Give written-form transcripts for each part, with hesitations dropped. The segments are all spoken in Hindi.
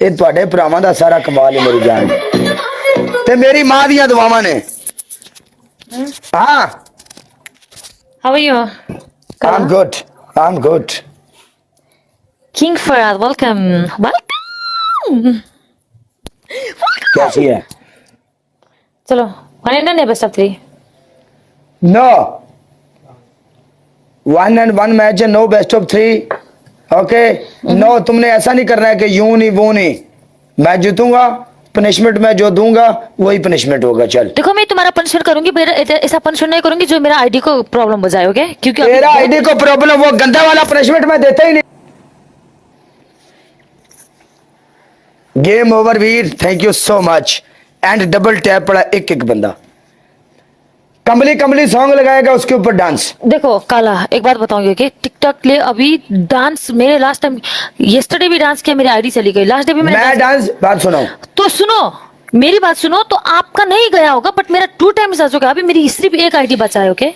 ये तुहाडे भरावां दा सारा कमाल है मेरी जान ते मेरी मां दियां दुआवां ने। हाँ How are you? I'm good. I'm good. King Farad, welcome. Welcome. कैसी है? चलो, one and done है best of 3. No. 1-1 मैच है, no best of 3। Okay no, तुमने ऐसा नहीं करना है कि यूं नहीं वो नहीं। मैं जीतूंगा, पनिशमेंट मैं जो दूंगा वही पनिशमेंट होगा। चल देखो मैं तुम्हारा पनिशमेंट करूंगी, मेरा ऐसा पनिशमेंट नहीं करूंगी जो मेरा आईडी को प्रॉब्लम हो जाए, ओके? क्योंकि अभी तेरा आईडी को प्रॉब्लम, वो गंदा वाला पनिशमेंट मैं देता ही नहीं। Game over Veer, thank you so much. And double tap पड़ा एक एक बंदा। कमली कमली सॉन्ग लगाएगा, उसके ऊपर डांस। देखो काला, एक बात बताऊंगी कि टिकटॉक के लिए अभी डांस मेरे लास्ट टाइम येस्टरडे भी डांस किया, मेरी आईडी चली गई। लास्ट डे भी मैं डांस, बात सुनाऊं? तो सुनो, मेरी बात सुनो। तो आपका नहीं गया होगा बट मेरा 2 टाइम्स आ चुका है। अभी मेरी सिर्फ एक आईडी बचा है, ओके?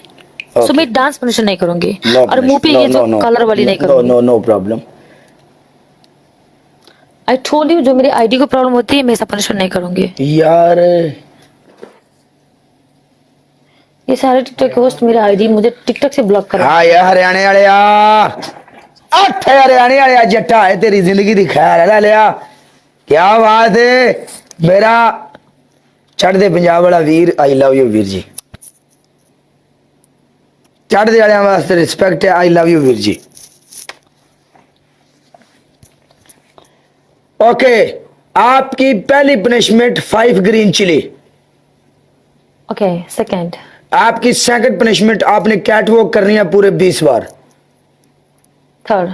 सो मैं डांस पनिशन नहीं करूंगी और मुंह पे ये जो कलर वाली नहीं करूंगी। No no problem. I told you, जो मेरी आईडी को प्रॉब्लम होती है मैं ऐसा पनिशमेंट नहीं करूंगी। यार ये सारे टिकटॉक के होस्ट मेरे आईडी मुझे टिकटॉक से ब्लॉक कर। हाँ यार हरियाणे वाले अठ हरियाणे वाले जट्टा है, तेरी जिंदगी दी खैर है लिया। क्या बात है मेरा चढ़दे पंजाब वाला वीर, आई लव यू वीर जी। चढ़दे वाले वास्ते रिस्पेक्ट है, I love you Veer ji. Okay, आपकी पहली punishment 5 green chilli. Okay, second. आपकी सेकंड पनिशमेंट, आपने कैट वॉक करनी है पूरे 20 बार। थर्ड।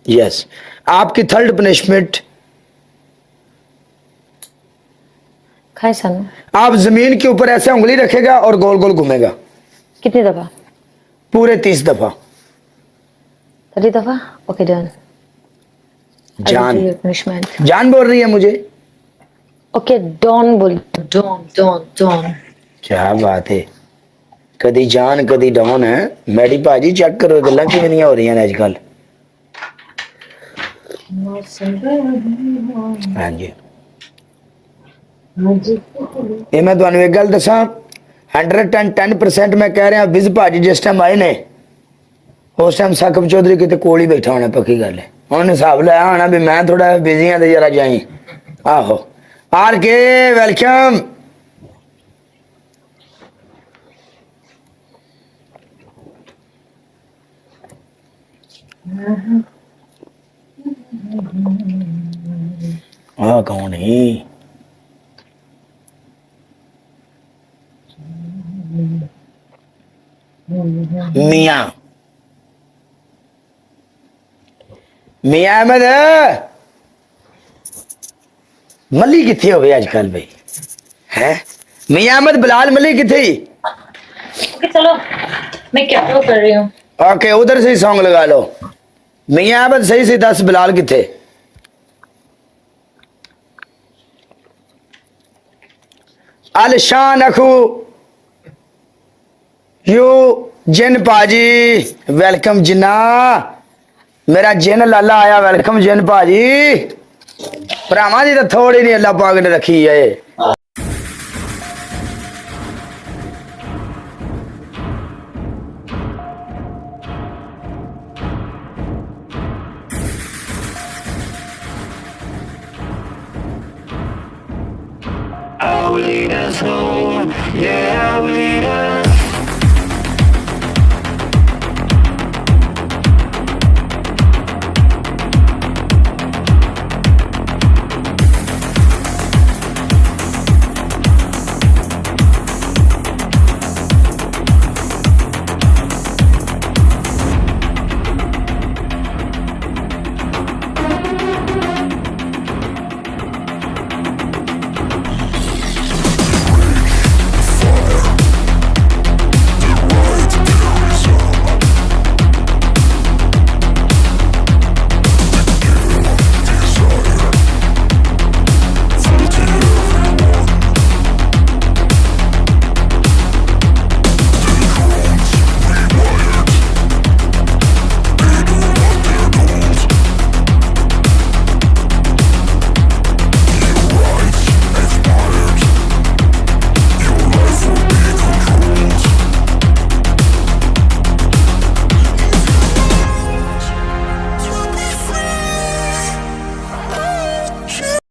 यस। आपकी थर्ड पनिशमेंट, खाए सन। आप जमीन के ऊपर ऐसे उंगली रखेगा और गोल गोल घूमेगा। कितनी दफा? पूरे 30 दफा। 30 दफा? Okay done. जान पनिशमेंट। जान बोल रही है मुझे। ओके डॉन बोल। Don Don Don. क्या बात है, कदी जान कदी डॉन है। मैडी भाजी चेक करो गल्लां किवें हो रही ने आजकल। हाँ जी, ये मैं तुहानू एक गल दसा, 110% मैं कह रहा। विज भाजी जिस टाइम आए ने उस टाइम साकब चौधरी कितने कोल ही बैठा होना, पक्की गल है। उन्होंने हिसाब लाया होना भी मैं थोड़ा बिजी हाँ तो जरा जाई। आहो आर के वेलकम। हाँ कौन है? मियाँ मियाँ अहमद मली किथे हो आजकल भाई है? मियाँ अहमद बिलाल मली किथे? ओके चलो, मैं क्या कर रही हूँ। ओके उधर से ही सॉन्ग लगा लो। मियाँ अहमद सही से 10 बिलाल किथे? अलशान अखू यू जिन पाजी वेलकम जिन्ना, मेरा जिन लाला आया। वेलकम जिन पाजी। भरावां जी तो थोड़ी नहीं अल्लाह पाक ने रखी है। I'll lead us home, yeah, I'll lead us